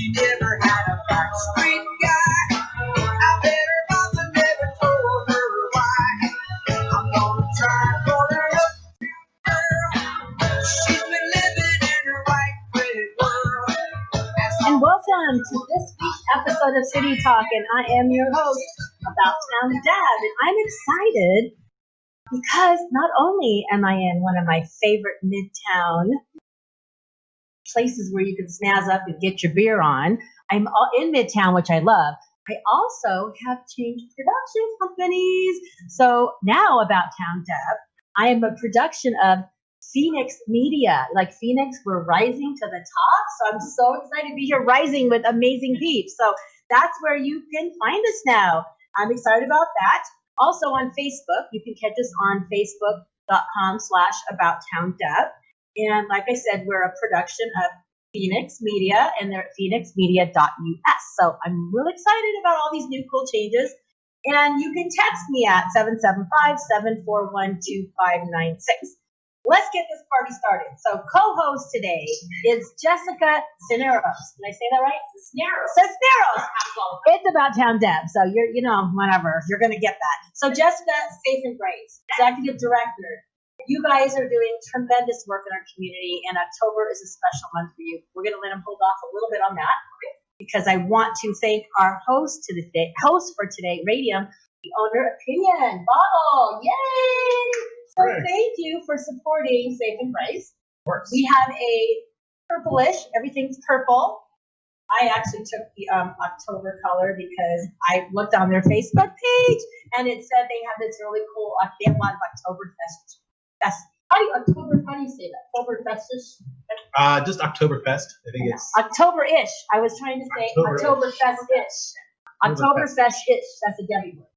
She never had a backstreet guy. I bet her mama never told her why. I'm gonna try calling up to her. She's been living in her white bread world. And welcome to this week's episode of City Talk, and I am your host, About Town Dad, and I'm excited because not only am I in one of my favorite Midtown places where you can snazz up and get your beer on, I'm in Midtown, which I love. I also have changed production companies. So now About Town Dad, I am a production of Fenix Media. Like Phoenix, we're rising to the top. So I'm so excited to be here rising with amazing peeps. So that's where you can find us now. I'm excited about that. Also on Facebook, you can catch us on facebook.com/AboutTownDev. And like I said, we're a production of Fenix Media, and they're at phoenixmedia.us. So I'm really excited about all these new cool changes. And you can text me at 775-741-2596. Let's get this party started. So co-host today is Jessica Cisneros. Did I say that right? Cisneros. It's About Town Deb. So you're, whatever. You're going to get that. So Jessica, Safe and Grace, Executive Director. You guys are doing tremendous work in our community, and October is a special month for you. We're going to let them hold off a little bit on that because I want to thank our host for today, Radium, the owner of Piñon Bottle. Yay! So thank you for supporting Safe and Grace. We have a purplish, everything's purple. I actually took the October color because I looked on their Facebook page and it said they have this really cool, they have a lot of Oktoberfest. How do you say that? Oktoberfest-ish? Just Oktoberfest. I think it's October-ish. I was trying to say Oktoberfest-ish. Oktoberfest-ish. That's a Debbie word.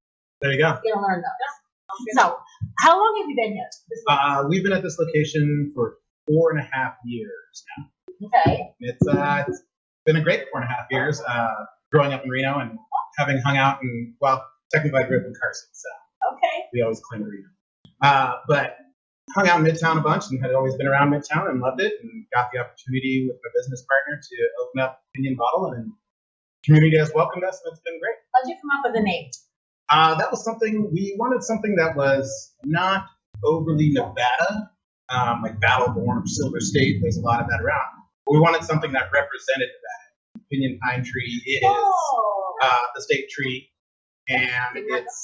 There you go. You're gonna learn those. So, how long have you been here? We've been at this location for 4.5 years now. Okay. It's been a great 4.5 years. Growing up in Reno and having hung out in, technically I grew up in Carson, so okay. We always claim Reno. But hung out in Midtown a bunch and had always been around Midtown and loved it, and got the opportunity with my business partner to open up Piñon Bottle, and the community has welcomed us, and it's been great. How'd you come up with the name? That was we wanted something that was not overly Nevada, like Battleborn or Silver State. There's a lot of that around. But we wanted something that represented Nevada. Pinyon pine tree is the state tree, and it's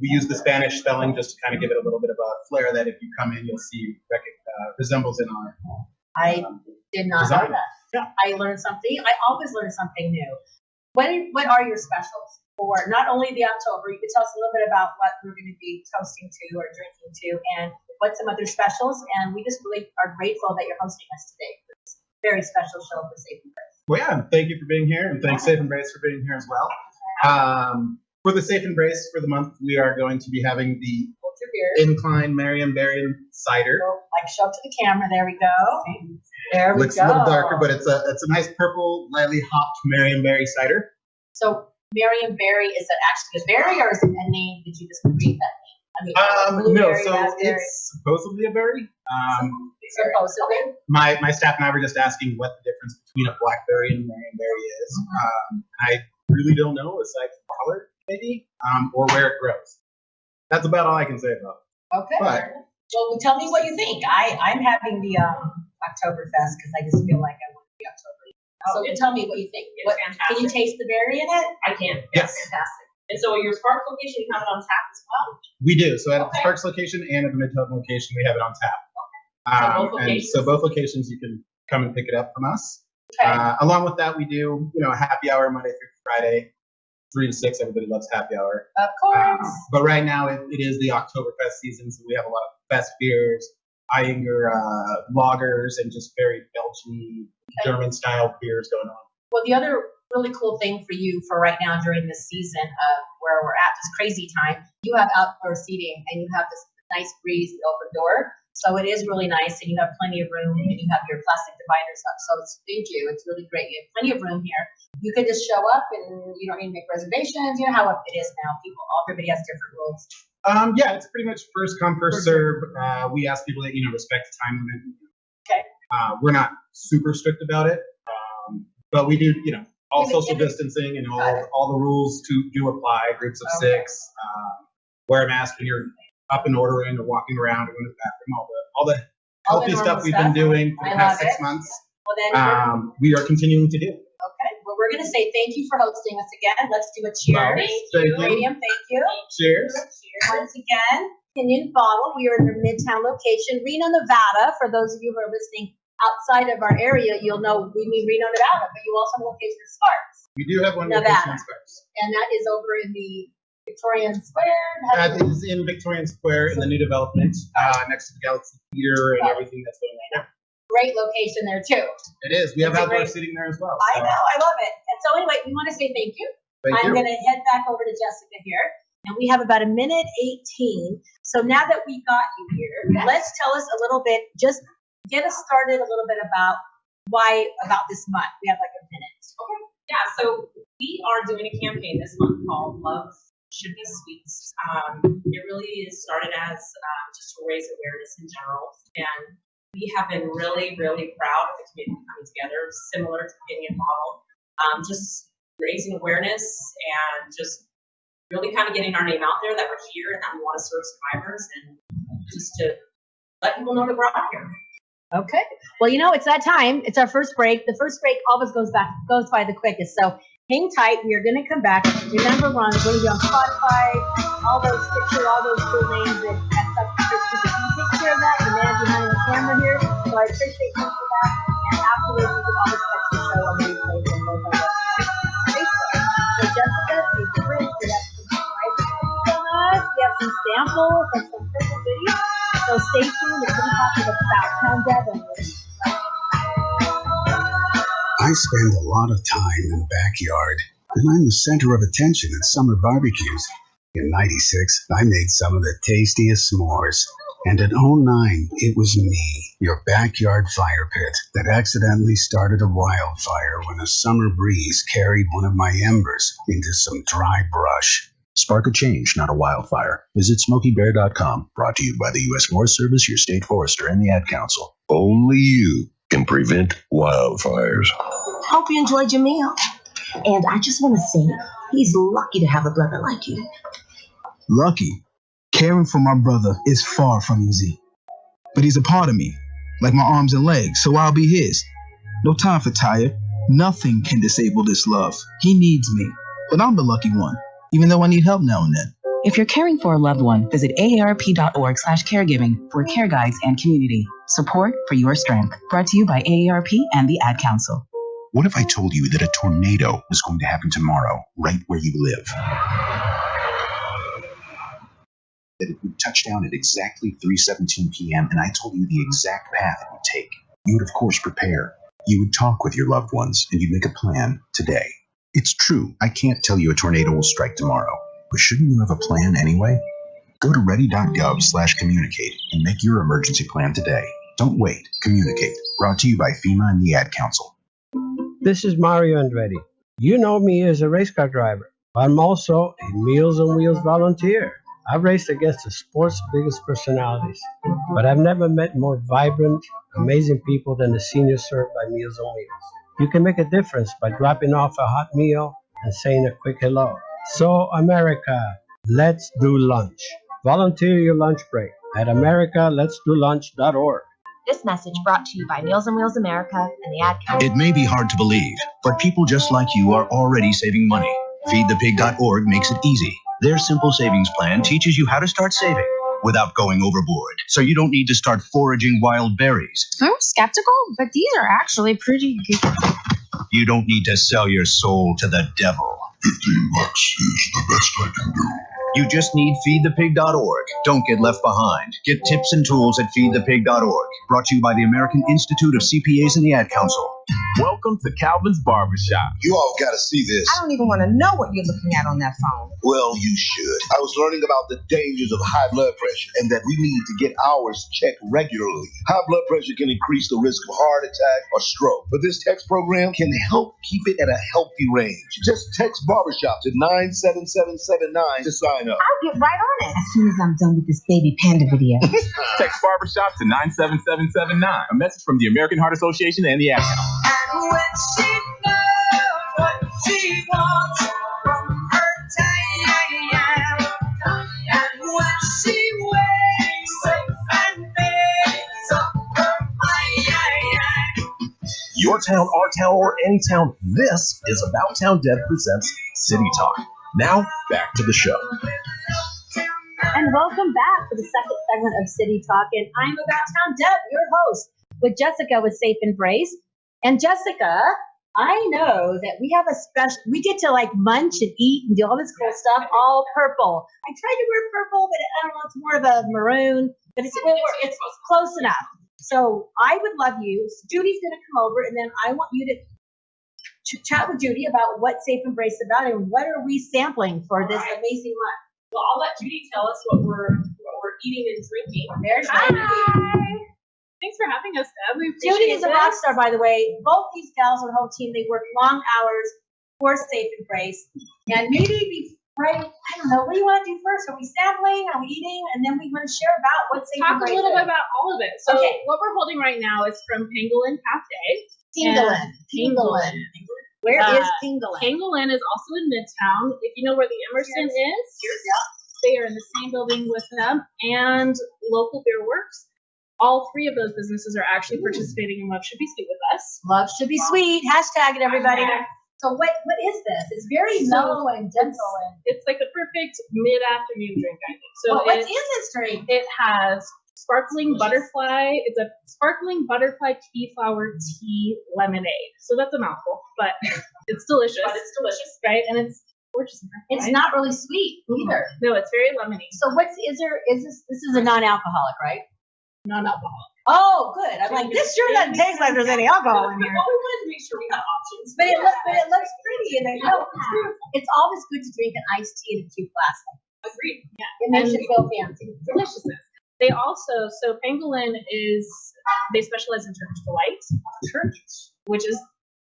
we use the Spanish spelling just to kind of give it a little bit of a flair that if you come in, you'll see resembles in our. I did not design. know that. Yeah. I learned something. I always learn something new. What are your specials for not only the October? You could tell us a little bit about what we're going to be toasting to or drinking to, and what some other specials. And we just really are grateful that you're hosting us today for this very special show for Safe and Grace. Well, yeah, thank you for being here, and thanks Safe and Grace for being here as well. For the Safe and Grace for the month, we are going to be having the Incline Marion Berry Cider. So, show up to the camera. There we go. There we Looks go. a little darker, but it's a nice purple, lightly hopped Marion Berry cider. So Marion Berry, is that actually a berry, or is it a name? Did you just create that name? No, so it's supposedly a berry. Supposedly. My staff and I were just asking what the difference between a blackberry and a Marion Berry is. I really don't know, aside from color, maybe, or where it grows. That's about all I can say about it. Okay. But, well, tell me what you think. I'm having the Oktoberfest because I just feel like I want the October. So tell me what you think. Can you taste the berry in it? I can. Yes. Fantastic. And so your Sparks location, you have it on tap as well? We do. So at the Sparks location and at the Midtown location, we have it on tap. So both locations, you can come and pick it up from us. Okay. Along with that, we do, a happy hour Monday through Friday, 3 to 6. Everybody loves happy hour. Of course. But right now, it is the Oktoberfest season, so we have a lot of fest beers, Eyinger lagers, and just very Belgian, German-style beers going on. Well, the other really cool thing for you for right now during this season of where we're at, this crazy time, you have outdoor seating, and you have this nice breeze, the open door. So it is really nice, and you have plenty of room, and you have your plastic dividers up. So thank you. It's really great. You have plenty of room here. You can just show up, and you don't need to make reservations. You know how it is now. Everybody has different rules. Yeah, it's pretty much first come, first serve. We ask people that respect the time limit. Okay. We're not super strict about it, But we do, all social distancing and all the rules do apply. Groups of 6, wear a mask when you're up and ordering or walking around or going to the bathroom. All the healthy stuff we've been doing for the past 6 months. Well, then we are continuing to do. Okay. Well, we're going to say thank you for hosting us again. Let's do a cheers. Thank you. Radium, thank you. Cheers. Once again, Piñon Bottle. We are in the Midtown location, Reno, Nevada. For those of you who are listening outside of our area, you'll know we mean Reno, Nevada, but you also have a location in Sparks. We do have one Nevada. location in Sparks. And that is over in the Victorian Square. It is in Victorian Square in the new development, next to the Galaxy Theater and everything that's going on there. Great location there too. It is. We have outdoor seating there as well. I know. I love it. And so anyway, we want to say thank you. I'm going to head back over to Jessica here. And we have about 1:18 minutes. So now that we got you here, let's tell us a little bit, just get us started a little bit about this month. We have like a minute. Okay. Yeah, so we are doing a campaign this month called Love Should Be Sweet. It really is started as just to raise awareness in general. And we have been really, really proud of the community coming together, similar to Piñon Bottle, just raising awareness and just really kind of getting our name out there that we're here and that we want to serve survivors and just to let people know that we're out here. Okay. Well, it's that time. It's our first break. The first break always goes by the quickest. So hang tight. We are going to come back. Remember, we're going to be on Spotify, all those cool names and stuff. You take care of that. The man behind the camera here. So I appreciate you for that. And afterwards, you can always catch the show on the replay and both on the Facebook. So Jessica, thank you for it. We have some surprises on us. We have some samples and some purple goodies. So stay tuned. It's going to talk about Town Devon. I spend a lot of time in the backyard, and I'm the center of attention at summer barbecues. In '96, I made some of the tastiest s'mores. And in '09, it was me, your backyard fire pit, that accidentally started a wildfire when a summer breeze carried one of my embers into some dry brush. Spark a change, not a wildfire. Visit SmokeyBear.com. Brought to you by the U.S. Forest Service, your state forester, and the Ad Council. Only you can prevent wildfires. Hope you enjoyed your meal. And I just want to say, he's lucky to have a brother like you. Lucky? Caring for my brother is far from easy. But he's a part of me, like my arms and legs, so I'll be his. No time for tired. Nothing can disable this love. He needs me, but I'm the lucky one, even though I need help now and then. If you're caring for a loved one, visit aarp.org/caregiving for care guides and community support for your strength. Brought to you by AARP and the Ad Council. What if I told you that a tornado was going to happen tomorrow, right where you live? That it would touch down at exactly 3:17 p.m., and I told you the exact path it would take. You would, of course, prepare. You would talk with your loved ones, and you'd make a plan today. It's true, I can't tell you a tornado will strike tomorrow, but shouldn't you have a plan anyway? Go to ready.gov/communicate and make your emergency plan today. Don't wait. Communicate. Brought to you by FEMA and the Ad Council. This is Mario Andretti. You know me as a race car driver, but I'm also a Meals on Wheels volunteer. I've raced against the sport's biggest personalities, but I've never met more vibrant, amazing people than the seniors served by Meals on Wheels. You can make a difference by dropping off a hot meal and saying a quick hello. So, America, let's do lunch. Volunteer your lunch break at americaletsdolunch.org. This message brought to you by Meals on Wheels America and the Ad Council. It may be hard to believe, but people just like you are already saving money. FeedThePig.org makes it easy. Their simple savings plan teaches you how to start saving without going overboard, so you don't need to start foraging wild berries. I'm skeptical, but these are actually pretty good. You don't need to sell your soul to the devil. $15 is the best I can do. You just need FeedThePig.org. Don't get left behind. Get tips and tools at FeedThePig.org. Brought to you by the American Institute of CPAs and the Ad Council. Welcome to Calvin's Barbershop. You all gotta see this. I don't even want to know what you're looking at on that phone. Well, you should. I was learning about the dangers of high blood pressure and that we need to get ours checked regularly. High blood pressure can increase the risk of heart attack or stroke, but this text program can help keep it at a healthy range. Just text Barbershop to 97779 to sign up. I'll get right on it as soon as I'm done with this baby panda video. Text Barbershop to 97779. A message from the American Heart Association and the Ad Council. And when she knows town, our town, or any town, this is About Town Deb presents City Talk. Now, back to the show. And welcome back for the second segment of City Talk. And I'm About Town Deb, your host, with Jessica with Safe Embrace. And Jessica, I know that we have a special, we get to like munch and eat and do all this cool stuff, all purple. I tried to wear purple, but I don't know, it's more of a maroon, but it's close enough. So I would love you. Judy's going to come over, and then I want you to chat with Judy about what Safe Embrace is about and what are we sampling for this amazing month. Well, I'll let Judy tell us what we're eating and drinking. There's Hi. Thanks for having us, Deb. We appreciate Judy is a this. rock star, by the way. Both these gals on the whole team, they work long hours for Safe Embrace. And maybe I don't know, what do you want to do first? Are we sampling? Are we eating? And then we want to share about what Safe Embrace is. Talk a little bit about all of it. So Okay. what we're holding right now is from Pangolin Cafe. Pangolin. Where is Pangolin? Pangolin is also in Midtown. If you know where the Emerson is, they are in the same building with them, and Local Beer Works. All three of those businesses are actually participating in Love Should Be Sweet with us. Love Should Be Sweet. Hashtag it, everybody. So what is this? It's very mellow and gentle. It's like the perfect mid-afternoon drink, I think. So what's in this drink? It has sparkling butterfly. It's a sparkling butterfly tea flower tea lemonade. So that's a mouthful, but it's delicious. Right? And it's gorgeous. It's not really sweet either. No, it's very lemony. So this is a non-alcoholic, right? Non-alcoholic. Oh, good. I'm like, this sure doesn't taste like there's any alcohol in here. Well, we wanted to make sure we had options. But it looks pretty, and it's always good to drink an iced tea in a cute glass. Agreed. Yeah. It makes you feel fancy. Deliciousness. They also, so Pangolin they specialize in Turkish Delight. Which is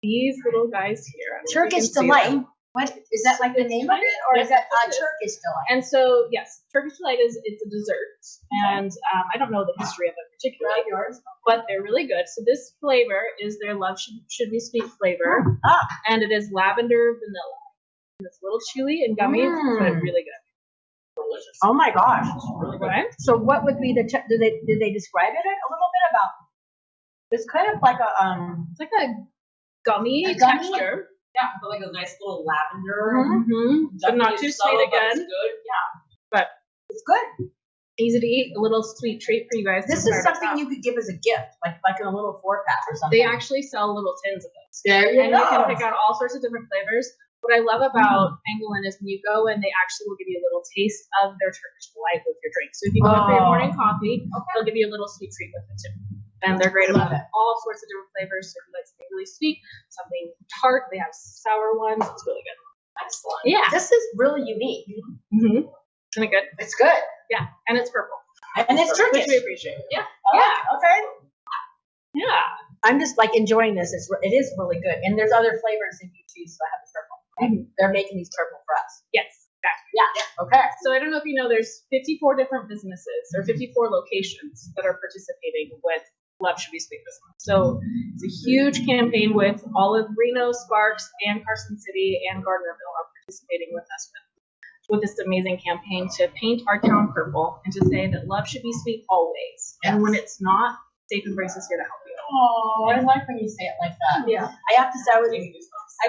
these little guys here. Turkish Delight. What is that, like the name of it, or is that Turkish Delight? And so, yes, Turkish Delight it's a dessert, and I don't know the history of it particularly, but they're really good. So this flavor is their Love Should Be Sweet flavor, and it is lavender vanilla. And it's a little chewy and gummy, but really good. Delicious. Oh my gosh! Really good. So what would be did they describe it a little bit about? It's kind of like it's like a gummy texture. Yeah, but like a nice little lavender. But not too sweet again. It's good. Yeah. But it's good. Easy to eat, a little sweet treat for you guys. This is something you could give as a gift, like in a little 4-pack or something. They actually sell little tins of those. There you go. go. You can pick out all sorts of different flavors. What I love about Pangolin is when you go and they actually will give you a little taste of their Turkish Delight with your drink. So if you go for your morning coffee, they'll give you a little sweet treat with it too. And they're great about all sorts of different flavors. So if you like something really sweet, something tart, they have sour ones. It's really good. Excellent. Yeah. This is really unique. Isn't it good? It's good. Yeah. And it's purple. And it's Turkish. Which we appreciate. Yeah. Okay. Yeah. I'm just like enjoying this. It is really good. And there's other flavors if you choose to have the purple. They're making these purple for us. Yes. Exactly. Yeah. Okay. So I don't know if you know, there's 54 different businesses or 54 locations that are participating with Love Should Be Sweet this month. So it's a huge campaign with all of Reno, Sparks, and Carson City and Gardnerville are participating with us with this amazing campaign to paint our town purple and to say that love should be sweet always. And when it's not, Safe Embrace is here to help you. Oh, I like when you say it like that. Yeah. I have to say, I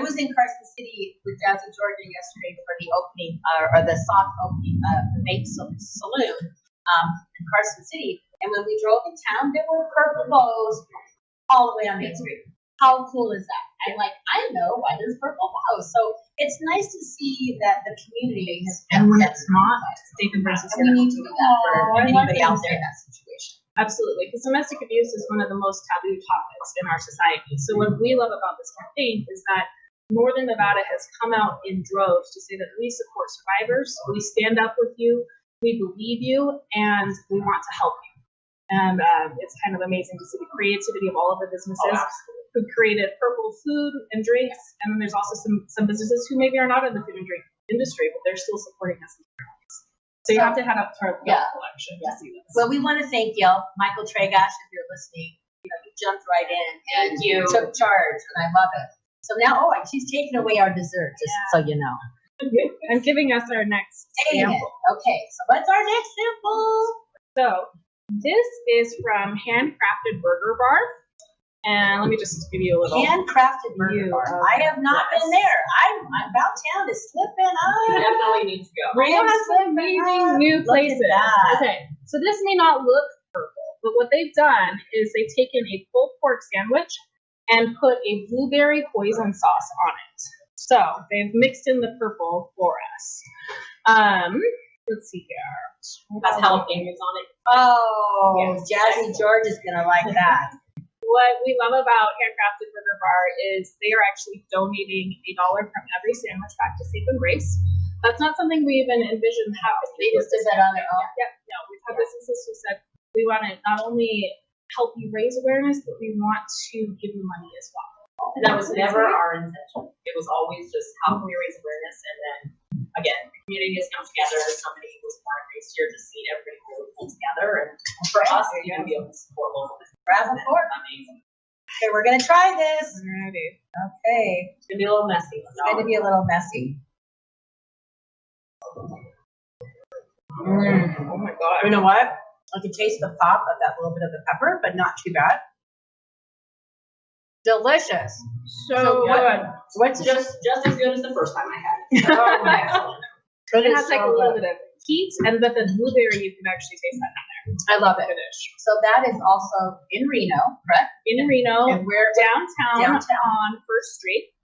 was in Carson City with Jazz and Georgia yesterday for the opening, or the soft opening of the Make Saloon in Carson City. And when we drove in town, there were purple bows all the way on Main Street. How cool is that? And like, I know why there's purple bows. So it's nice to see that the community has. And when it's not, Safe Embrace is here. We need to do that for anybody out there in that situation. Absolutely, because domestic abuse is one of the most taboo topics in our society. So what we love about this campaign is that Northern Nevada has come out in droves to say that we support survivors, we stand up with you, we believe you, and we want to help you. And it's kind of amazing to see the creativity of all of the businesses who created purple food and drinks. And then there's also some businesses who maybe are not in the food and drink industry, but they're still supporting us in different ways. So you have to head up to our collection to see this. Well, we want to thank you, Michael Tregash, if you're listening. You jumped right in and you took charge, and I love it. So now, she's taking away our dessert, just so you know. And giving us our next sample. Okay, so what's our next sample? So this is from Handcrafted Burger Bar, And let me just give you a little handcrafted burger bar. I have not been there. I'm about town is slipping up. You definitely need to go. Reno has some amazing new places. Okay, so this may not look purple, but what they've done is they've taken a pulled pork sandwich and put a blueberry hoisin sauce on it. So they've mixed in the purple for us. Let's see here. Has jalapenos on it. Oh, yes. Jazzy George is gonna like that. What we love about Handcrafted Burger Bar is they are actually donating $1 from every sandwich back to Safe and Grace. That's not something we even envisioned happening. They just did that on their own. Yeah, no, we've had businesses who said we want to not only help you raise awareness, but we want to give you money as well. And that was never our intention. It was always just how can we raise awareness, and then again, the community has come together. Somebody was born and raised here to see everybody really pull together, and for us to even be able to support local business. Amazing. Okay, we're gonna try this. Alrighty. Okay. It's gonna be a little messy. It's going to be a little messy. Oh my god. You know what? I can taste the pop of that little bit of the pepper, but not too bad. Delicious. So good. What's Just as good as the first time I had it. Oh, excellent. It has like a little bit of heat, and but the blueberry you can actually taste that in there. I love it. Finish. So that is also in Reno, correct? In Reno, And where downtown on First Street.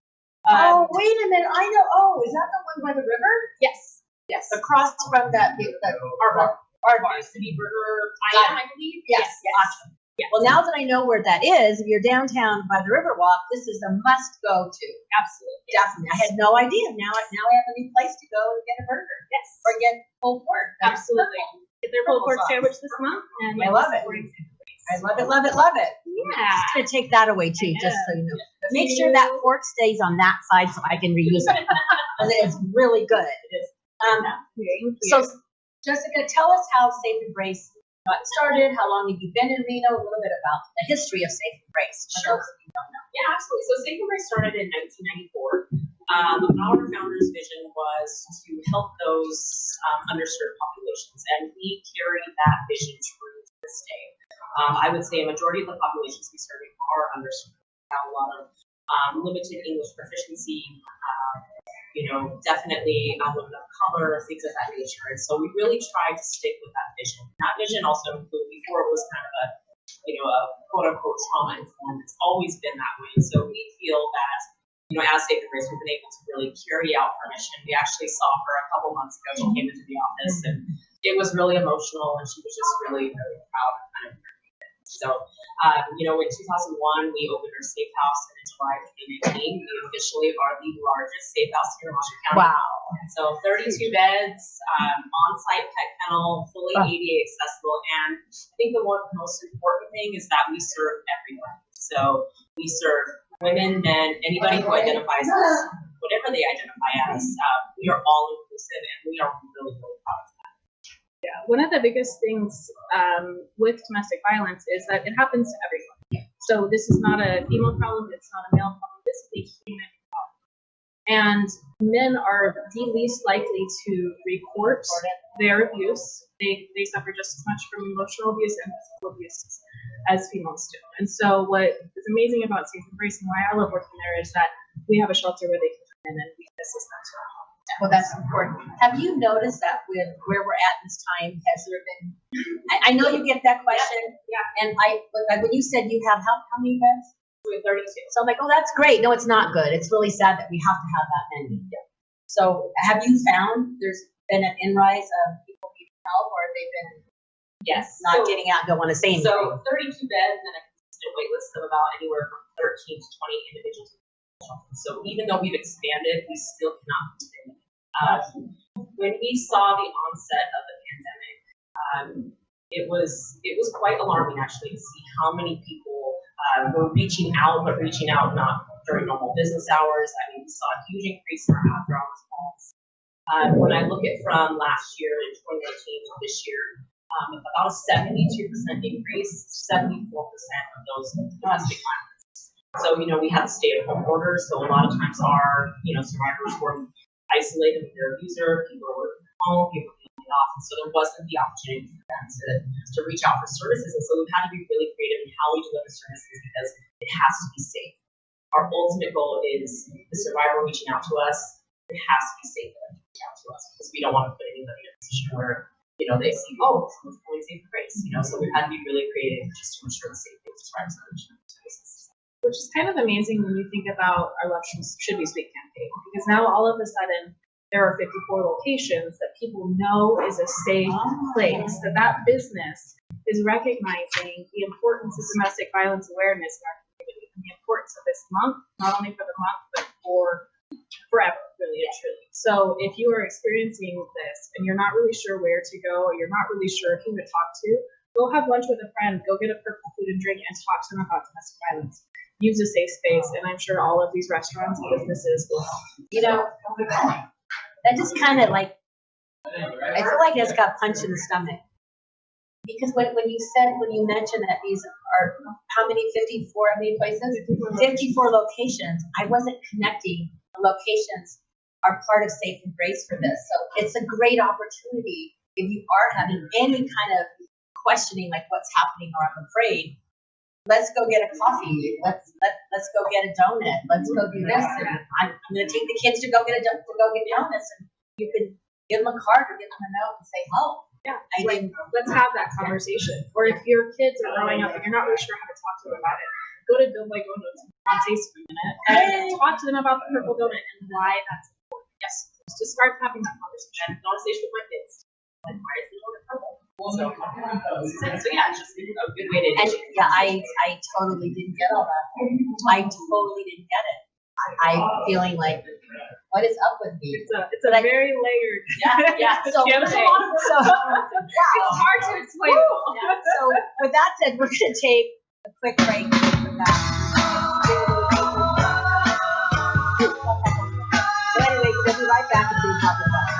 Oh, wait a minute. I know. Oh, is that the one by the river? Yes. Yes. Across from that Our bar, City Burger, I believe. Yes. Awesome. Yes. Well, now that I know where that is, if you're downtown by the Riverwalk, this is a must go to. Absolutely. Definitely. I had no idea. Now I have a new place to go and get a burger. Yes. Or get pulled pork. Absolutely. Get their pulled pork sandwich this month. And I love it. I love it, love it, love it. Yeah. I'm just going to take that away too, just so you know. But make sure that pork stays on that side so I can reuse it. Because it's really good. It is. So, Jessica, tell us how Safe and Grace got started. How long have you been in Reno? A little bit about the history of Safe and Grace. Sure. You don't know. Yeah, absolutely. So Safe and Grace started in 1994. Our founder's vision was to help those underserved populations, and we carry that vision true to this day. I would say a majority of the populations we serve are underserved. We have a lot of limited English proficiency, definitely women of color, things of that nature. And so we really tried to stick with that vision. And that vision also included, before it was kind of a quote unquote trauma informed, it's always been that way. So we feel that, as Safe and Grace, we've been able to really carry out our mission. We actually saw her a couple months ago. She came into the office, and it was really emotional, and she was just really, really proud of kind of her. So, in 2001, we opened our safe house, and in July of 2019, we officially are the largest safe house here in Washington County. Wow. So 32 beds, on-site pet kennel, fully ADA accessible, and I think the most important thing is that we serve everyone. So we serve women, men, anybody who identifies as whatever they identify as. We are all inclusive, and we are really, really proud of that. Yeah, one of the biggest things with domestic violence is that it happens to everyone. So this is not a female problem, it's not a male problem, this is a human problem. And men are the least likely to report their abuse. They suffer just as much from emotional abuse and physical abuse as females do. And so what is amazing about Safe and Grace and why I love working there is that we have a shelter where they can come in and we can assist them to our home. Well, that's important. Have you noticed that with where we're at this time, has there been, I know you get that question. Yeah. And when you said you have how many beds? We have 32. So I'm like, oh, that's great. No, it's not good. It's really sad that we have to have that many. Yeah. So have you found there's been an inrise of people needing help, or have they been not getting out, don't want to say anything? So 32 beds and a consistent wait list of about anywhere from 13 to 20 individuals. So even though we've expanded, we still cannot continue. When we saw the onset of the pandemic, it was quite alarming actually to see how many people were reaching out not during normal business hours. I mean, we saw a huge increase in our after hours calls. When I look at from last year in 2019 to this year, about a 72% increase, 74% of those domestic violence. So, we had stay-at-home orders, so a lot of times our, survivors were isolated with their abuser, people were at home, people were in laid off, and so there wasn't the opportunity for them to reach out for services. And so we've had to be really creative in how we deliver services because it has to be safe. Our ultimate goal is the survivor reaching out to us. It has to be safe for them to reach out to us because we don't want to put anybody in a position where, you know, they see, oh, someone's pulling safe grace, you know, so we've had to be really creative just to ensure the safety of the survivors that reach out to us. Which is kind of amazing when you think about our Love Should Be Sweet campaign, because now all of a sudden there are 54 locations that people know is a safe place, that business is recognizing the importance of domestic violence awareness in our community and the importance of this month, not only for the month, but for forever, really and truly. So if you are experiencing this and you're not really sure where to go, or you're not really sure who to talk to, go have lunch with a friend, go get a purple food and drink and talk to them about domestic violence. Use a safe space, and I'm sure all of these restaurants and businesses will help. You know, that just kind of like, I feel like I just got punched in the stomach. Because when you mentioned that these are, how many, 54, how many places? 54 locations. I wasn't connecting the locations are part of Safe and Grace for this. So it's a great opportunity if you are having any kind of questioning, like what's happening or I'm afraid. Let's go get a coffee. Let's go get a donut. Let's go do this. And I'm going to take the kids to go get donuts, and you can give them a card or give them a note and say, "Oh, yeah, let's have that conversation." Or if your kids are growing up and you're not really sure how to talk to them about it, go to Bill Boy Donuts and taste for a minute and talk to them about the purple donut and why that's important. Yes, just start having that conversation. Conversation with my kids. Like, why is the donut purple? So yeah, it's just a good way to. And yeah, I totally didn't get all that. I totally didn't get it. I'm feeling like, what is up with me? It's a very layered. Yeah. So it's hard to explain. Yeah. So with that said, we're going to take a quick break. So anyway, we'll be right back and we talk about it.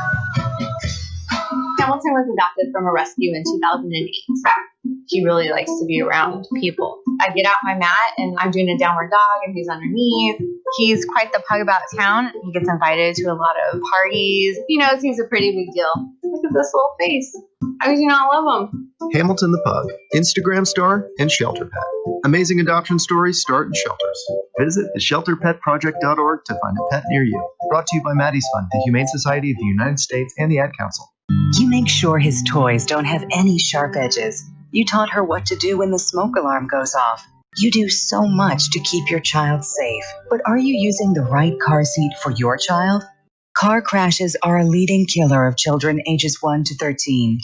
Hamilton was adopted from a rescue in 2008. He really likes to be around people. I get out my mat and I'm doing a downward dog and he's underneath. He's quite the pug about town. He gets invited to a lot of parties. He knows he's a pretty big deal. Look at this little face. How could you not love him? Hamilton the Pug, Instagram star and shelter pet. Amazing adoption stories start in shelters. Visit theshelterpetproject.org to find a pet near you. Brought to you by Maddie's Fund, the Humane Society of the United States, and the Ad Council. You make sure his toys don't have any sharp edges. You taught her what to do when the smoke alarm goes off. You do so much to keep your child safe. But are you using the right car seat for your child? Car crashes are a leading killer of children ages 1 to 13.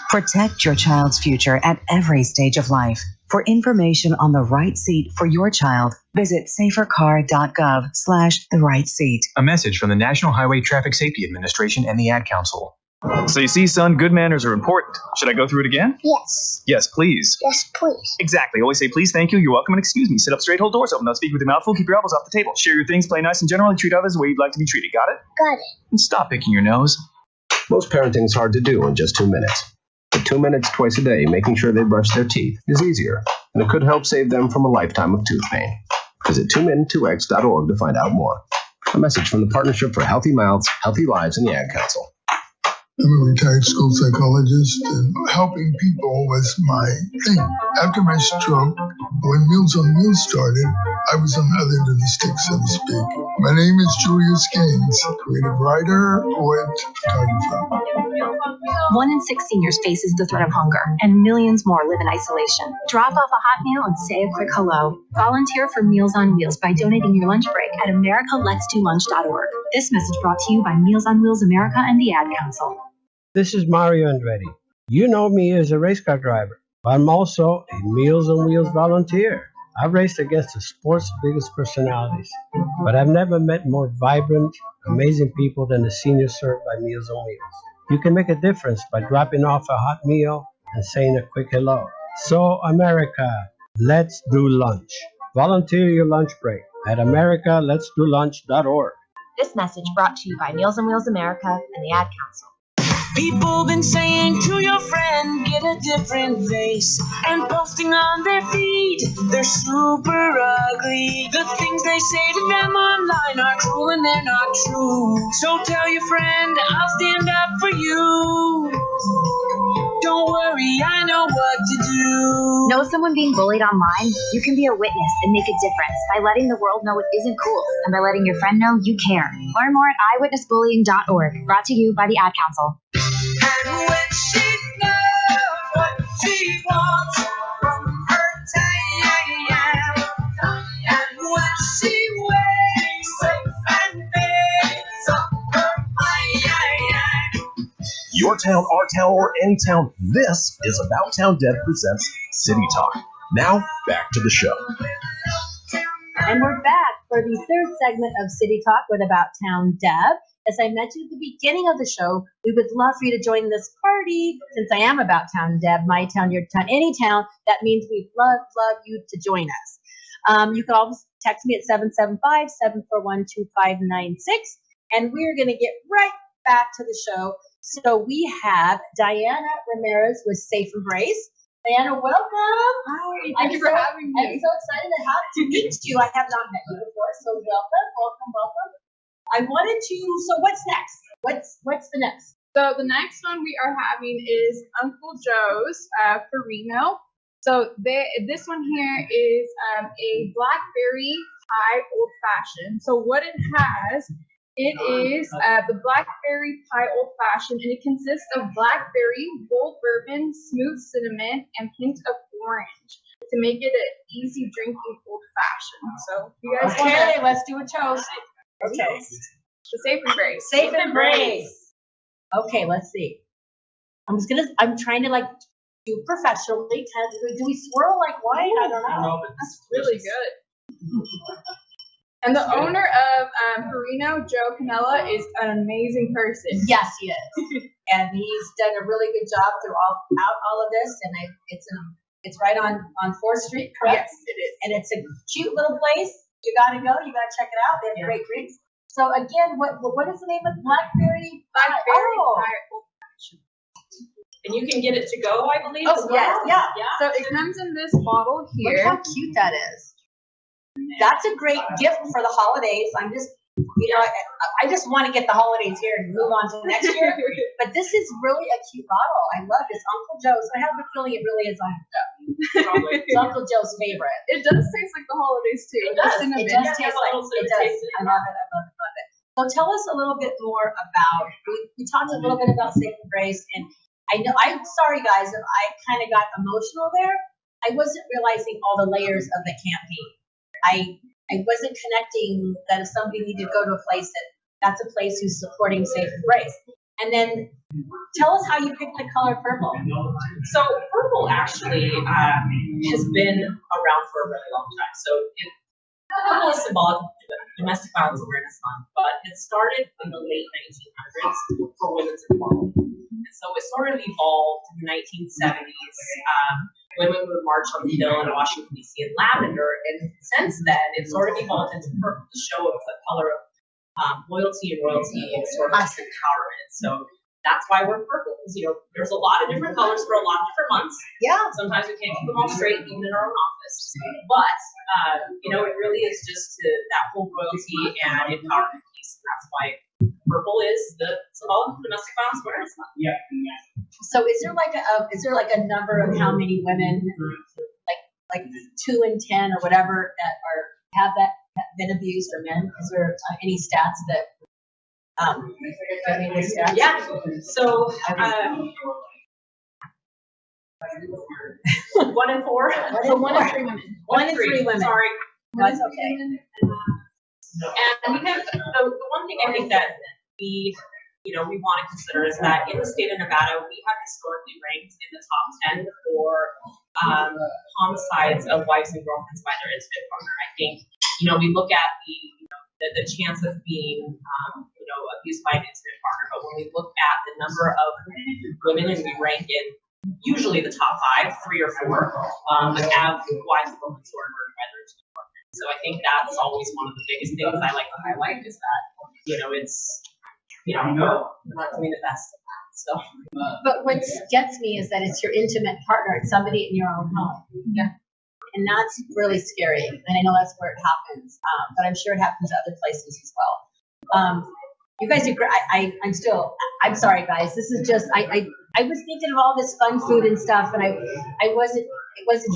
Protect your child's future at every stage of life. For information on the right seat for your child, visit safercar.gov/therightseat. A message from the National Highway Traffic Safety Administration and the Ad Council. So you see, son, good manners are important. Should I go through it again? Yes. Yes, please. Yes, please. Exactly. Always say please, thank you, you're welcome, and excuse me. Sit up straight, hold doors open. Don't speak with your mouth full. Keep your elbows off the table. Share your things, play nice and general, and treat others the way you'd like to be treated. Got it? Got it. And stop picking your nose. Most parenting is hard to do in just 2 minutes. But 2 minutes twice a day, making sure they brush their teeth, is easier, and it could help save them from a lifetime of tooth pain. Visit 2min2x.org to find out more. A message from the Partnership for Healthy Mouths, Healthy Lives, and the Ad Council. I'm a retired school psychologist, and helping people was my thing. After my stroke, when Meals on Wheels started, I was on the other end of the stick, so to speak. My name is Julius Gaines, creative writer, poet, photographer. 1 in 6 seniors faces the threat of hunger, and millions more live in isolation. Drop off a hot meal and say a quick hello. Volunteer for Meals on Wheels by donating your lunch break at americaletsdolunch.org. This message brought to you by Meals on Wheels America and the Ad Council. This is Mario Andretti. You know me as a race car driver, but I'm also a Meals on Wheels volunteer. I've raced against the sport's biggest personalities, but I've never met more vibrant, amazing people than the seniors served by Meals on Wheels. You can make a difference by dropping off a hot meal and saying a quick hello. So, America, let's do lunch. Volunteer your lunch break at americaletsdolunch.org. This message brought to you by Meals on Wheels America and the Ad Council. People been saying to your friend, get a different face, and posting on their feed, they're super ugly. The things they say to them online are cruel and they're not true. So tell your friend, I'll stand up for you. Don't worry, I know what to do. Know someone being bullied online? You can be a witness and make a difference by letting the world know it isn't cool and by letting your friend know you care. Learn more at eyewitnessbullying.org. Brought to you by the Ad Council. And when she knows what she wants from her time, and when she wakes up and makes up her mind. Your town, our town, or any town, this is About Town Deb presents City Talk. Now, back to the show. And we're back for the third segment of City Talk with About Town Deb. As I mentioned at the beginning of the show, we would love for you to join this party. Since I am About Town Deb, my town, your town, any town, that means we'd love you to join us. You can always text me at 775-741-2596. And we're going to get right back to the show. So we have Diana Ramirez with Safe Embrace. Diana, welcome. Hi, thank you for having me. I'm so excited to meet you. I have not met you before, so welcome. I wanted to, so what's next? What's the next? So the next one we are having is Uncle Joe's Farino. So this one here is a blackberry pie old fashioned. So what it has, it is the blackberry pie old fashioned, and it consists of blackberry, bold bourbon, smooth cinnamon, and hint of orange to make it an easy drinking old fashioned. So you guys okay, let's do a toast. Okay. The Safe Embrace. Safe Embrace. Okay, let's see. I'm trying to like do professionally. Do we swirl like wine? I don't know. That's really good. And the owner of Farino, Joe Canella, is an amazing person. Yes, he is. And he's done a really good job throughout all of this. And it's right on 4th Street, correct? Yes, it is. And it's a cute little place. You got to go. You got to check it out. They have great drinks. So again, what is the name of Blackberry? Blackberry pie. And you can get it to go, I believe. Oh, yes, yeah. So it comes in this bottle here. Look how cute that is. That's a great gift for the holidays. I'm just, I just want to get the holidays here and move on to next year. But this is really a cute bottle. I love this. Uncle Joe's. I have a feeling it really is Uncle Joe. It's Uncle Joe's favorite. It does taste like the holidays too. It does. It does taste like it does. I love it. So tell us a little bit more about. We talked a little bit about Safe Embrace, and I know. I'm sorry, guys, if I kind of got emotional there. I wasn't realizing all the layers of the campaign. I wasn't connecting that if somebody needed to go to a place that's a place who's supporting Safe Embrace. And then tell us how you picked the color purple. So purple actually has been around for a really long time. So purple is symbolic of Domestic Violence Awareness Month, but it started in the late 1900s for women's equality. And so it sort of evolved in the 1970s. Women would march on the Hill in Washington, D.C. in lavender, and since then, it sort of evolved into purple to show it was a color of loyalty and royalty and sort of empowerment. So that's why we're purple. Because, there's a lot of different colors for a lot of different months. Yeah. Sometimes we can't keep them all straight, even in our own office. But, it really is just that whole royalty and empowerment piece. And that's why purple is the symbolic of Domestic Violence Awareness Month. Yeah. So is there like a number of how many women, like 2 in 10 or whatever, that have been abused or men? Is there any stats that? Yeah. So 1 in 4. So 1 in 3 women. 1 in 3 women. Sorry. That's okay. And we have the one thing I think that we want to consider is that in the state of Nevada, we have historically ranked in the top 10 for homicides of wives and girlfriends by their intimate partner. I think, we look at the chance of being, abused by an intimate partner, but when we look at the number of women and we rank in usually the top 5, 3 or 4, have wives and girlfriends who are murdered by their intimate partner. So I think that's always one of the biggest things I like to highlight is that, it's, we're not doing the best of that. So, But what gets me is that it's your intimate partner. It's somebody in your own home. yeah. And that's really scary. And I know that's where it happens. But I'm sure it happens other places as well. You guys are great. I'm sorry, guys. This is just, I was thinking of all this fun food and stuff, and it wasn't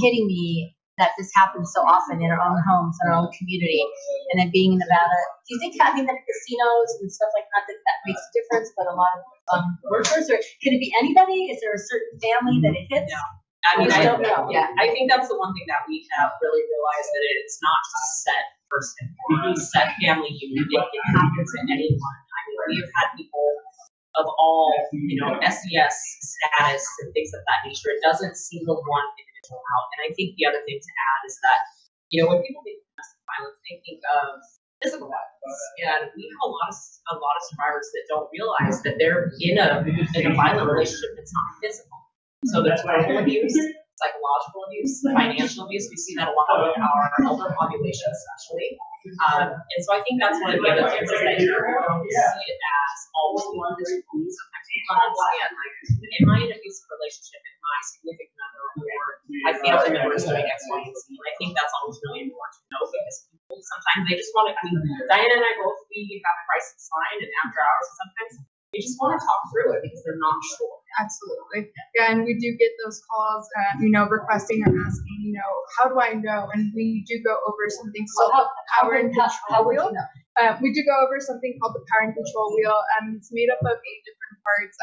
hitting me that this happens so often in our own homes, in our own community. And then being in Nevada, do you think having the casinos and stuff like that makes a difference? But a lot of workers, or could it be anybody? Is there a certain family that it hits? No. I mean, I don't know. Yeah, I think that's the one thing that we have really realized, that it's not just a set person or a set family unit. It happens to anyone. I mean, we've had people of all, SES status and things of that nature. It doesn't single one individual out. And I think the other thing to add is that, when people think of domestic violence, they think of physical violence. And we have a lot of survivors that don't realize that they're in a violent relationship that's not physical. So there's verbal abuse, psychological abuse, financial abuse. We see that a lot with our elder population, especially. And so I think that's one of the other things, is that you don't see it as always one of these rules. Sometimes people understand, like, am I in an abusive relationship with my significant other, or my family members doing X, Y, and Z? And I think that's always really important to know, because people sometimes they just want to. I mean, Diana and I both, we have a crisis line, and after hours, sometimes they just want to talk through it because they're not sure. Absolutely. Yeah, and we do get those calls, requesting or asking, how do I know? And we do go over something called the Power and Control Wheel. We do go over something called the Power and Control Wheel. It's made up of 8 different parts.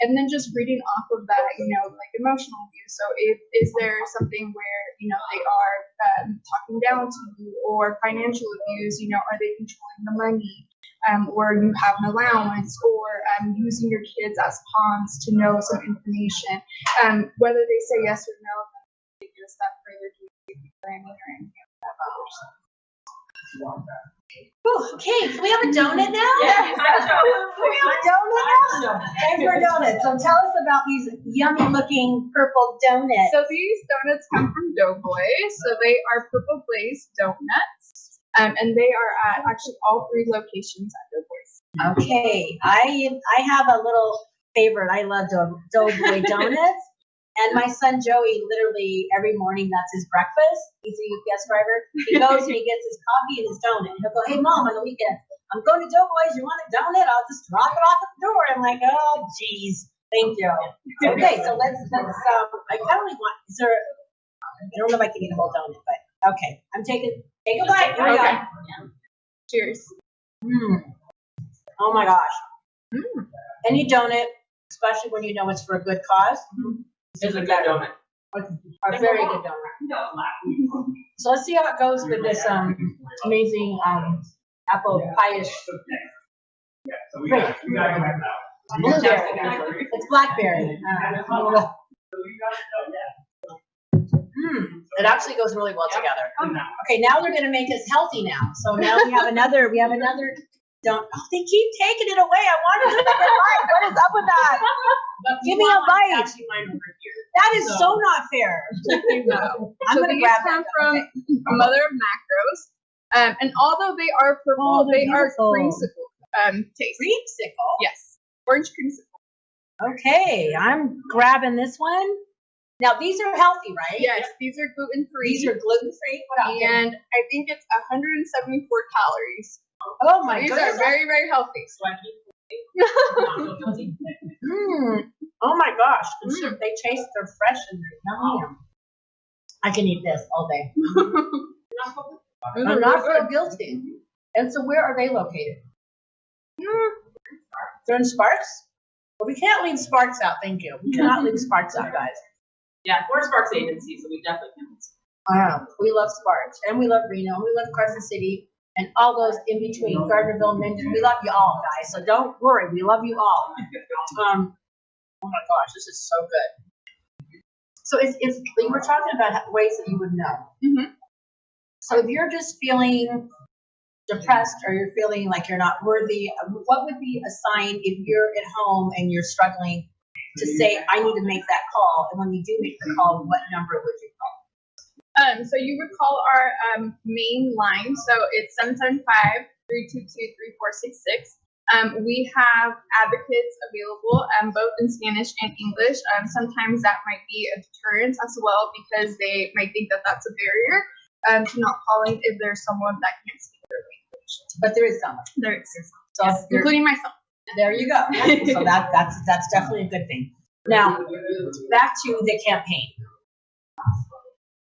And then just reading off of that, like emotional abuse. So is there something where, they are talking down to you, or financial abuse, are they controlling the money? Or you have an allowance, or using your kids as pawns to know some information. Whether they say yes or no, they get a step further to planning or anything like that. Okay, can we have a donut now? Yeah, Can we have a donut now? Time for a donut. So tell us about these yummy looking purple donuts. So these donuts come from Doughboy. So they are purple glazed donuts. And they are at actually all 3 locations at Doughboy's. Okay, I have a little favorite. I love Doughboy donuts. And my son Joey, literally every morning, that's his breakfast. He's a UPS driver. He goes and he gets his coffee and his donut. And he'll go, "Hey, Mom, on the weekend, I'm going to Doughboy's. You want a donut? I'll just drop it off at the door." I'm like, "Oh, geez, thank you." Okay, so let's. I totally want. Is there? I don't know if I can eat a whole donut, but okay, take a bite. Here we go. Cheers. Oh my gosh. Any donut, especially when you know it's for a good cause. It's a good donut. A very good donut. So let's see how it goes with this amazing apple pie-ish. Great. Blueberry. It's blackberry. It actually goes really well together. Okay, now they're going to make us healthy now. So now we have another. Don't. Oh, they keep taking it away. I wanted to take a bite. What is up with that? Give me a bite. Actually, mine over here. That is so not fair. I'm going to grab them that. from Mother of Macros. And although they are purple, they are creamsicle taste. Creamsicle? Yes. Orange creamsicle. Okay, I'm grabbing this one. Now, these are healthy, right? Yes, these are gluten-free. These are gluten-free? What else? And I think it's 174 calories. Oh my These goodness. are very, very healthy. Oh my gosh. They taste, they're fresh and they're yummy. I can eat this all day. I'm not so guilty. And so where are they located? They're in Sparks? Well, we can't leave Sparks out, thank you. We cannot leave Sparks out, guys. Yeah, we're Sparks agency, so we definitely can. We love Sparks, and we love Reno, and we love Carson City, and all those in between, Gardnerville, Minden. We love you all, guys, so don't worry, we love you all. Oh my gosh, this is so good. So if we were talking about ways that you would know. So if you're just feeling depressed, or you're feeling like you're not worthy, what would be a sign if you're at home and you're struggling to say, I need to make that call? And when you do make the call, what number would you call? So you would call our main line. So it's 775-322-3466. We have advocates available, both in Spanish and English. Sometimes that might be a deterrent as well because they might think that that's a barrier to not calling if there's someone that can't speak their language. But there is someone. There is. So Yes, including myself. There you go. So that's definitely a good thing. Now, back to the campaign.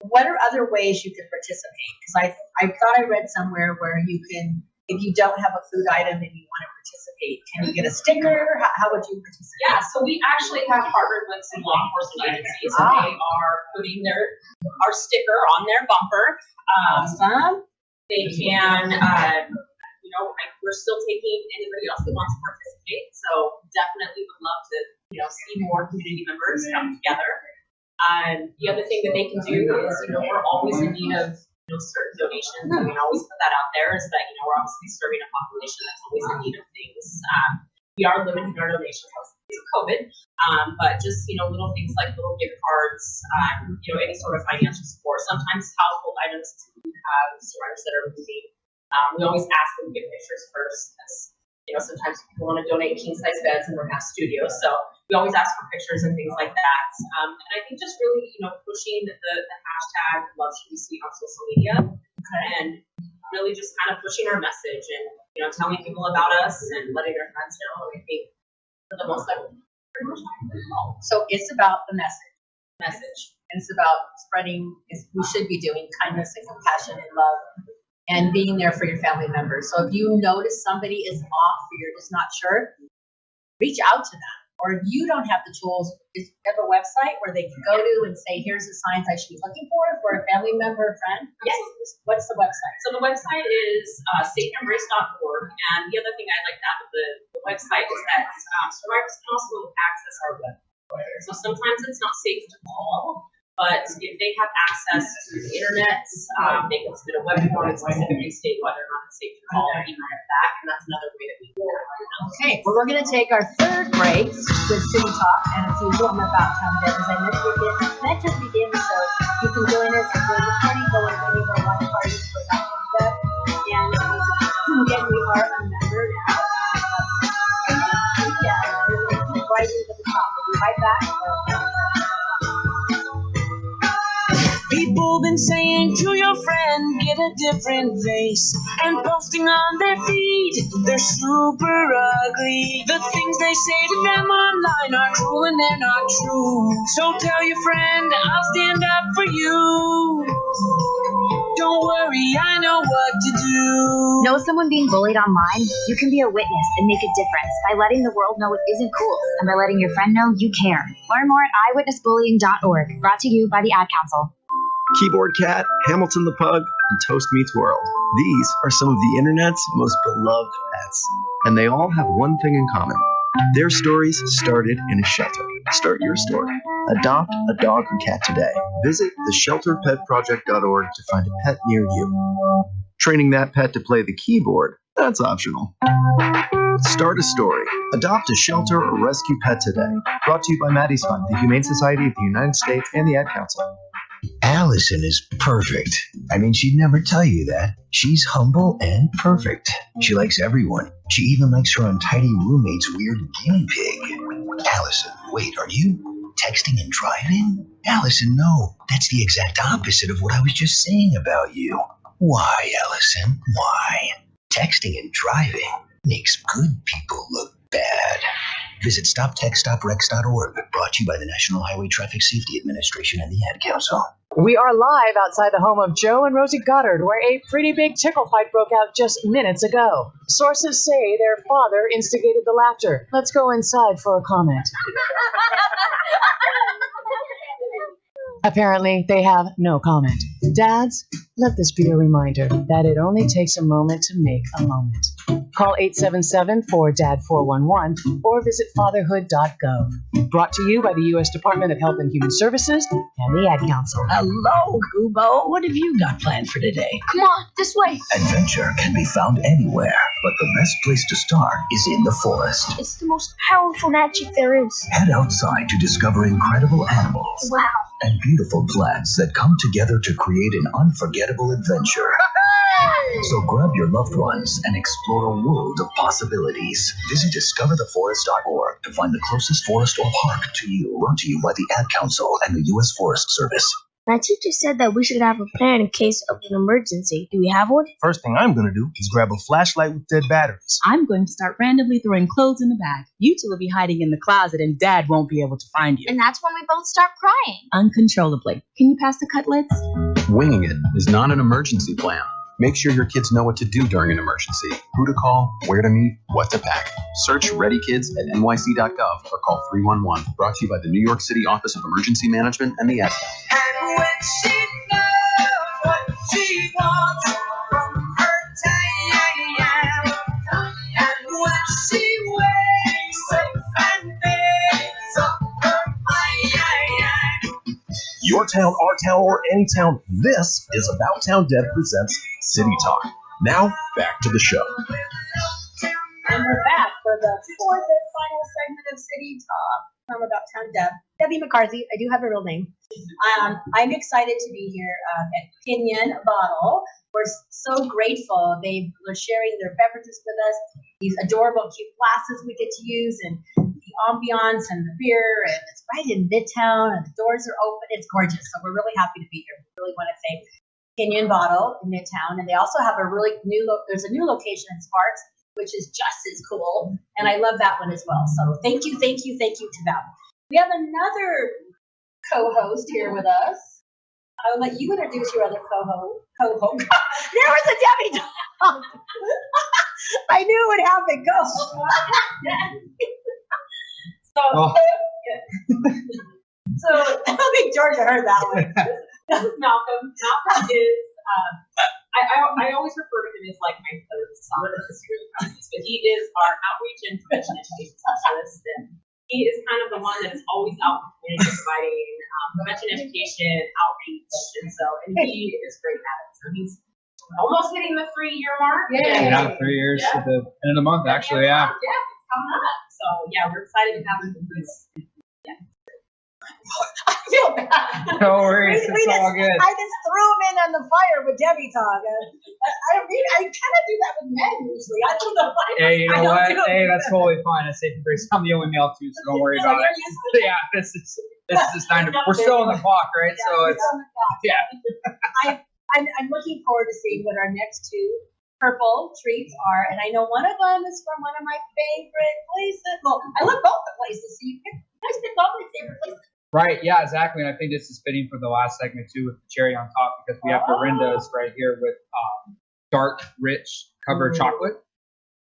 What are other ways you could participate? Because I thought I read somewhere where you can, if you don't have a food item and you want to participate, can you get a sticker? How would you participate? Yeah, so we actually have partnered with some law enforcement agencies. So they are putting our sticker on their bumper. Awesome. They can, we're still taking anybody else that wants to participate. So definitely would love to, see more community members come together. The other thing that they can do is, we're always in need of certain donations. I mean, I always put that out there is that, we're obviously serving a population that's always in need of things. We are limiting our donations because of COVID, but just, little things like little gift cards, any sort of financial support. Sometimes household items too. We have survivors that are moving. We always ask them to get pictures first because, sometimes people want to donate king-size beds and don't have studios. So we always ask for pictures and things like that. And I think just really, pushing the hashtag Love Should Be Sweet on social media and really just kind of pushing our message and, telling people about us and letting their friends know. I think for the most part, pretty much. So it's about the message. And it's about spreading, as we should be doing, kindness and compassion and love and being there for your family members. So if you notice somebody is off or you're just not sure, reach out to them. Or if you don't have the tools, you have a website where they can go to and say, here's the signs I should be looking for a family member or friend. Yes. What's the website? So the website is safeembrace.org. And the other thing I like about the website is that survivors can also access our web. So sometimes it's not safe to call, but if they have access to the internet, they can submit a web form and specifically state whether or not it's safe to call or email it back, and that's another way that we can do it. Okay, well, we're going to take our third break with City Talk, and as usual, I'm about Town Dev, as I meant to begin, so you can join us and join the party, go to any of our watch parties for Town Dev, and again, we are a member now. Keep rising to the top. We'll be right back. People been saying to your friend, get a different face, and posting on their feed, they're super ugly. The things they say to them online are cruel and they're not true. So tell your friend, I'll stand up for you. Don't worry, I know what to do. Know someone being bullied online? You can be a witness and make a difference by letting the world know it isn't cool and by letting your friend know you care. Learn more at eyewitnessbullying.org. Brought to you by the Ad Council. Keyboard Cat, Hamilton the Pug, and Toast Meets World. These are some of the internet's most beloved pets. And they all have one thing in common. Their stories started in a shelter. Start your story. Adopt a dog or cat today. Visit theshelterpetproject.org to find a pet near you. Training that pet to play the keyboard, that's optional. Start a story. Adopt a shelter or rescue pet today. Brought to you by Maddie's Fund, the Humane Society of the United States, and the Ad Council. Allison is perfect. I mean, she'd never tell you that. She's humble and perfect. She likes everyone. She even likes her untidy roommate's weird guinea pig. Allison, wait, are you texting and driving? Allison, no. That's the exact opposite of what I was just saying about you. Why, Allison? Why? Texting and driving makes good people look bad. Visit StopTextStopWrecks.org, brought to you by the National Highway Traffic Safety Administration and the Ad Council. We are live outside the home of Joe and Rosie Goddard, where a pretty big tickle fight broke out just minutes ago. Sources say their father instigated the laughter. Let's go inside for a comment. Apparently, they have no comment. Dads, let this be a reminder that it only takes a moment to make a moment. Call 877-4DAD-411 or visit fatherhood.gov. Brought to you by the U.S. Department of Health and Human Services and the Ad Council. Hello, Kubo. What have you got planned for today? Come on, this way. Adventure can be found anywhere, but the best place to start is in the forest. It's the most powerful magic there is. Head outside to discover incredible animals. Wow. And beautiful plants that come together to create an unforgettable adventure. So grab your loved ones and explore a world of possibilities. Visit discovertheforest.org to find the closest forest or park to you. Brought to you by the Ad Council and the U.S. Forest Service. My teacher said that we should have a plan in case of an emergency. Do we have one? First thing I'm going to do is grab a flashlight with dead batteries. I'm going to start randomly throwing clothes in the bag. You two will be hiding in the closet and Dad won't be able to find you. And that's when we both start crying. Uncontrollably. Can you pass the cutlets? Winging it is not an emergency plan. Make sure your kids know what to do during an emergency, who to call, where to meet, what to pack. Search Ready Kids at nyc.gov or call 311. Brought to you by the New York City Office of Emergency Management and the Ad Council. And when she knows what she wants from her time, and when she wakes up and makes up her mind. Your town, our town, or any town, this is About Town Deb presents City Talk. Now, back to the show. And we're back for the fourth and final segment of City Talk from About Town Deb. Debbie McCarthy, I do have a real name. I'm excited to be here at Piñon Bottle. We're so grateful. They're sharing their beverages with us, these adorable, cute glasses we get to use, and the ambiance and the beer, and it's right in Midtown, and the doors are open. It's gorgeous. So we're really happy to be here. We really want to thank Piñon Bottle in Midtown, and they also have a really there's a new location in Sparks, which is just as cool, and I love that one as well. So thank you to them. We have another co-host here with us. I'll let you introduce your other co-host. There was a Debbie talk. I knew it would happen. Go. So I don't think Georgia heard that one. This is Malcolm. Malcolm is, I always refer to him as like my third son in this really process, but he is our outreach and prevention education specialist. And he is kind of the one that is always out in the community providing prevention education, outreach, and he is great at it. So he's almost hitting the 3-year mark. Yeah, 3 years at the end of the month, actually, yeah. Yeah, it's coming up. So yeah, we're excited to have him with us. Yeah. I feel bad. No worries, it's all good. I just threw him in on the fire with Debbie talk. I kind of do that with men usually. I don't know why. Hey, you know what? Hey, that's totally fine. I say for grace. I'm the only male too, so don't worry about it. Yeah, this is time to. We're still on the clock, right? Yeah, so it's yeah. I'm looking forward to seeing what our next two purple treats are, and I know one of them is from one of my favorite places. Well, I love both the places, so you guys pick all my favorite places. Right, yeah, exactly. And I think this is fitting for the last segment too, with the cherry on top, because we have Dorinda's right here with dark, rich covered chocolate,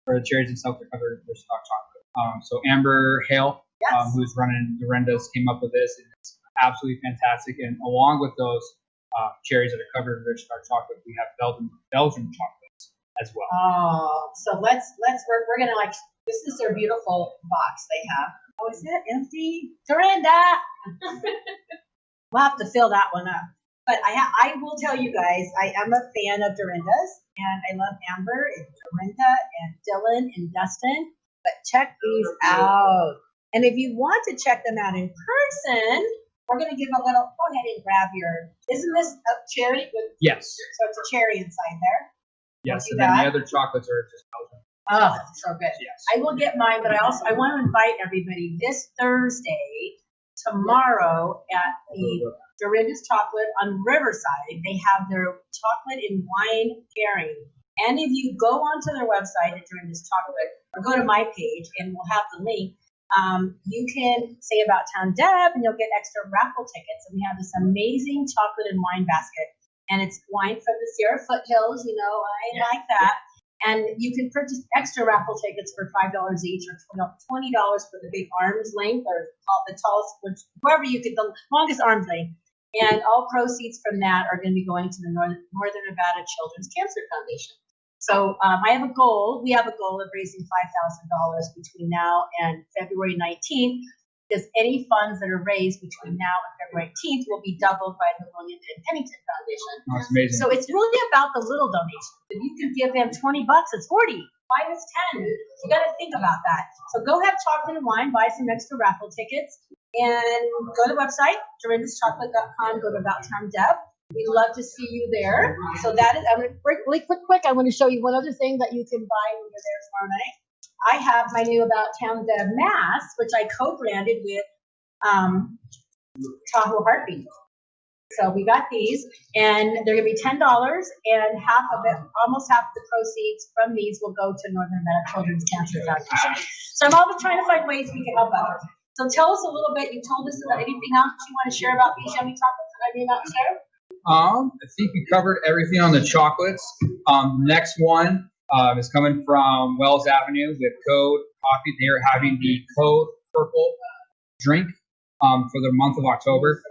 or the cherries themselves are covered with dark chocolate. So Amber Hale, who's running Dorinda's, came up with this, and it's absolutely fantastic. And along with those cherries that are covered in rich dark chocolate, we have Belgian chocolates as well. Oh, so we're gonna this is their beautiful box they have. Oh, is it empty? Dorinda! We'll have to fill that one up. But I will tell you guys, I am a fan of Dorinda's, and I love Amber and Dorinda and Dylan and Dustin. But check these out. And if you want to check them out in person, we're going to give a little, go ahead and grab isn't this a cherry? Yes. So it's a cherry inside there. Yes, and then the other chocolates are just Belgian. Oh, so good. Yes. I will get mine, but I want to invite everybody this Thursday, tomorrow at the Dorinda's Chocolate on Riverside. They have their chocolate and wine pairing. And if you go onto their website at Dorinda's Chocolate, or go to my page and we'll have the link, you can say About Town Deb and you'll get extra raffle tickets. And we have this amazing chocolate and wine basket. And it's wine from the Sierra Foothills, I like that. And you can purchase extra raffle tickets for $5 each, or $20 for the big arm's length, or the tallest, whoever you get the longest arm's length. And all proceeds from that are going to be going to the Northern Nevada Children's Cancer Foundation. So we have a goal of raising $5,000 between now and February 19th. Because any funds that are raised between now and February 18th will be doubled by the William and Pennington Foundation. Oh, that's amazing. So it's really about the little donations. If you could give them $20, it's 40. 5 is 10. You got to think about that. So go have chocolate and wine, buy some extra raffle tickets, and go to the website, dorindaschchocolate.com, go to About Town Deb, We'd love to see you there. So that is, I'm going to break really quick. I want to show you one other thing that you can buy when you're there tomorrow night. I have my new About Town Deb mask, which I co-branded with Tahoe Heartbeat. So we got these, and they're going to be $10, and half of it, almost half of the proceeds from these will go to Northern Nevada Children's Cancer Foundation. So I'm always trying to find ways we can help others. So tell us a little bit. You told us about anything else you want to share about these yummy chocolates that I may not share? I think we covered everything on the chocolates. Next one is coming from Wells Avenue with Code Coffee. They are having the Code Purple drink for the month of October.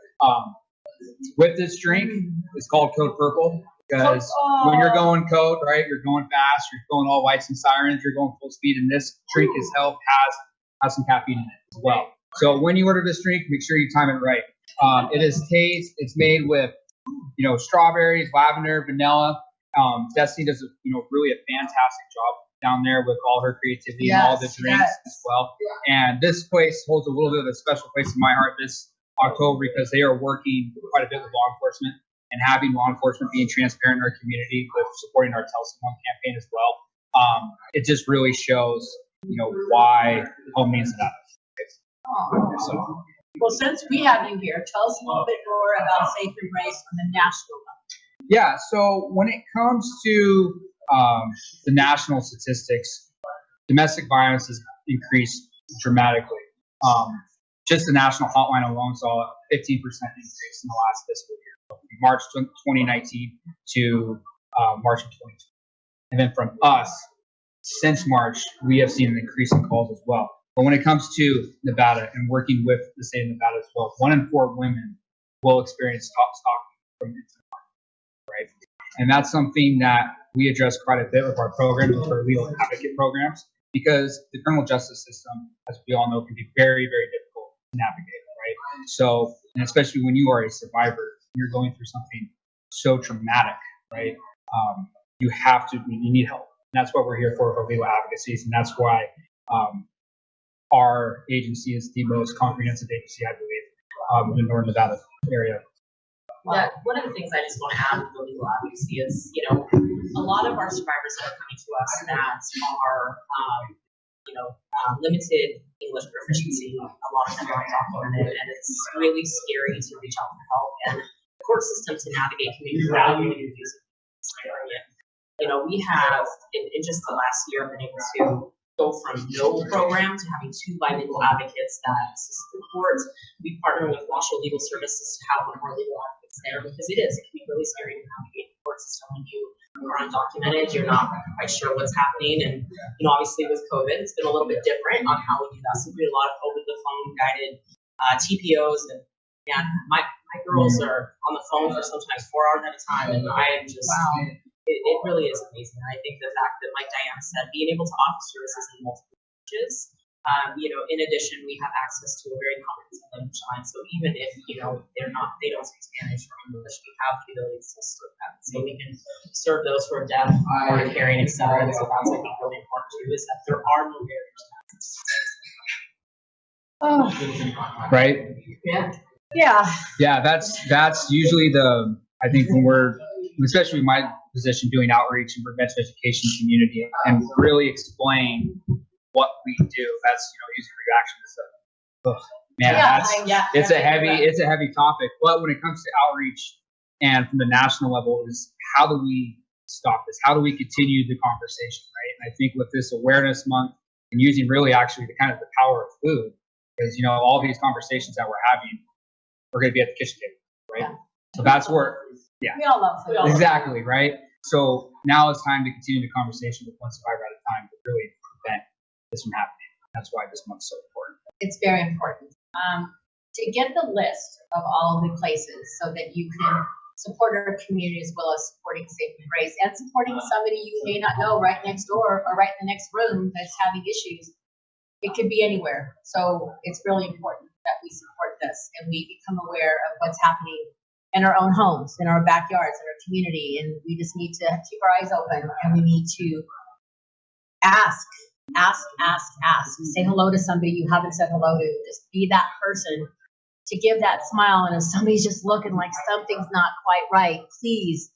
With this drink, it's called Code Purple because when you're going code, right, you're going fast, you're going all lights and sirens, you're going full speed, and this drink has some caffeine in it as well. So when you order this drink, make sure you time it right. It's made with strawberries, lavender, vanilla. Destiny does really a fantastic job down there with all her creativity and all the drinks as well. And this place holds a little bit of a special place in my heart this October because they are working quite a bit with law enforcement and having law enforcement being transparent in our community with supporting our Tell Someone campaign as well. It just really shows why home means that. So. Well, since we have you here, tell us a little bit more about Safe Embrace on the national level. Yeah, so when it comes to the national statistics, domestic violence has increased dramatically. Just the national hotline alone saw a 15% increase in the last fiscal year, from March 2019 to March of 2020. And then from us, since March, we have seen an increase in calls as well. But when it comes to Nevada and working with the state of Nevada as well, 1 in 4 women will experience stalking from incident, right? And that's something that we address quite a bit with our programs, with our legal advocate programs, because the criminal justice system, as we all know, can be very, very difficult to navigate, right? So, and especially when you are a survivor, you're going through something so traumatic, right? You need help. And that's what we're here for legal advocacies, and that's why our agency is the most comprehensive agency, I believe, in the Northern Nevada area. Yeah, one of the things I just want to add with the legal advocacy is, a lot of our survivors that are coming to us that are, limited English proficiency, a lot of them are undocumented, and it's really scary to reach out for help. And the court system to navigate can be really confusing. We have, in just the last year, been able to go from no program to having 2 bilingual advocates that assist the court. We partner with Washoe Legal Services to have one of our legal advocates there because it can be really scary to navigate the court system when you are undocumented. You're not quite sure what's happening. And, obviously with COVID, it's been a little bit different on how we do that. So we do a lot of over the phone guided TPOs. And my girls are on the phone for sometimes 4 hours at a time. And I am just, it really is amazing. And I think the fact that, like Diana said, being able to offer services in multiple languages, in addition, we have access to a very comprehensive language line. So even if, they don't speak Spanish or English, we have the ability to serve them. So we can serve those who are deaf, hard of hearing, etc. So that's, I think, really important too, is that there are no barriers to access. Right? Yeah. That's usually I think when we're, especially my position doing outreach and preventive education community and really explain what we do, that's using reaction to it's a heavy topic. But when it comes to outreach and from the national level is how do we stop this? How do we continue the conversation, right? And I think with this awareness month and using really actually the power of food, because all these conversations that we're having, we're going to be at the kitchen table, right? So that's where we all love food. Exactly, right? So now it's time to continue the conversation with one survivor at a time to really prevent this from happening. That's why this month's so important. It's very important. To get the list of all the places so that you can support our community as well as supporting Safe Embrace and supporting somebody you may not know right next door or right in the next room that's having issues. It could be anywhere. So it's really important that we support this and we become aware of what's happening in our own homes, in our backyards, in our community. And we just need to keep our eyes open and we need to ask. Say hello to somebody you haven't said hello to. Just be that person to give that smile. And if somebody's just looking like something's not quite right, please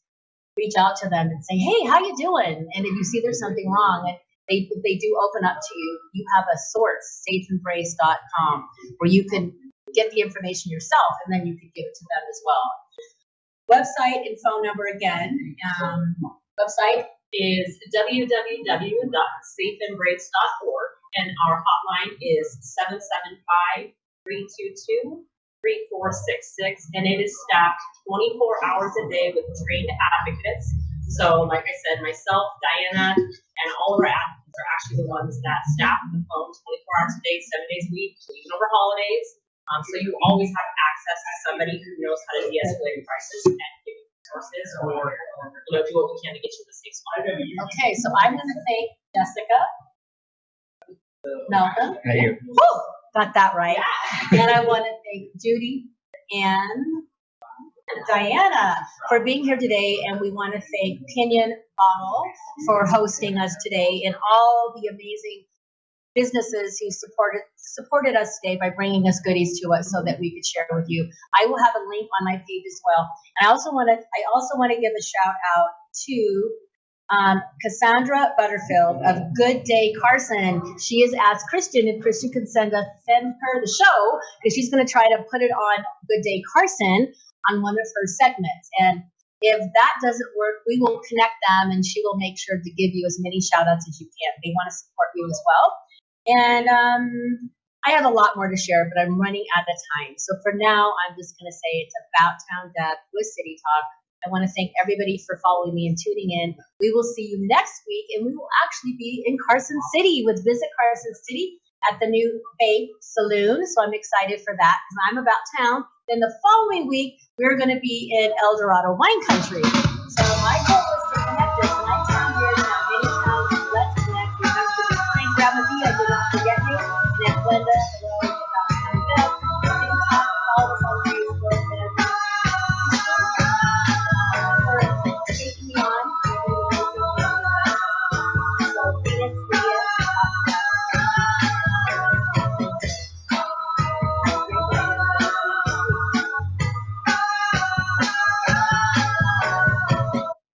reach out to them and say, hey, how you doing? And if you see there's something wrong, and they do open up to you, you have a source, safeembrace.com, where you can get the information yourself, and then you can give it to them as well. Website and phone number again. Website is www.safeembrace.org, and our hotline is 775-322-3466, and it is staffed 24 hours a day with trained advocates. So, like I said, myself, Diana, and all of our advocates are actually the ones that staff the phone 24 hours a day, 7 days a week, even over holidays. So you always have access to somebody who knows how to de-escalate a crisis and give you resources, or do what we can to get you to the safe spot. Okay, so I'm going to thank Jessica, Malcolm. Woo, got that right. Yeah. And I want to thank Judy and Diana for being here today, and we want to thank Piñon Bottle for hosting us today, and all the amazing businesses who supported us today by bringing us goodies to us so that we could share with you. I will have a link on my page as well. And I also want to give a shout out to Cassandra Butterfield of Good Day Carson. She has asked Christian if Christian could send her the show, because she's going to try to put it on Good Day Carson on one of her segments. And if that doesn't work, we will connect them, and she will make sure to give you as many shout outs as you can. They want to support you as well. And I have a lot more to share, but I'm running out of time. So for now, I'm just going to say it's About Town Deb with City Talk. I want to thank everybody for following me and tuning in. We will see you next week, and we will actually be in Carson City with Visit Carson City at the new Bay Saloon. So I'm excited for that because I'm about town. Then the following week, we're going to be in El Dorado Wine Country. So my goal is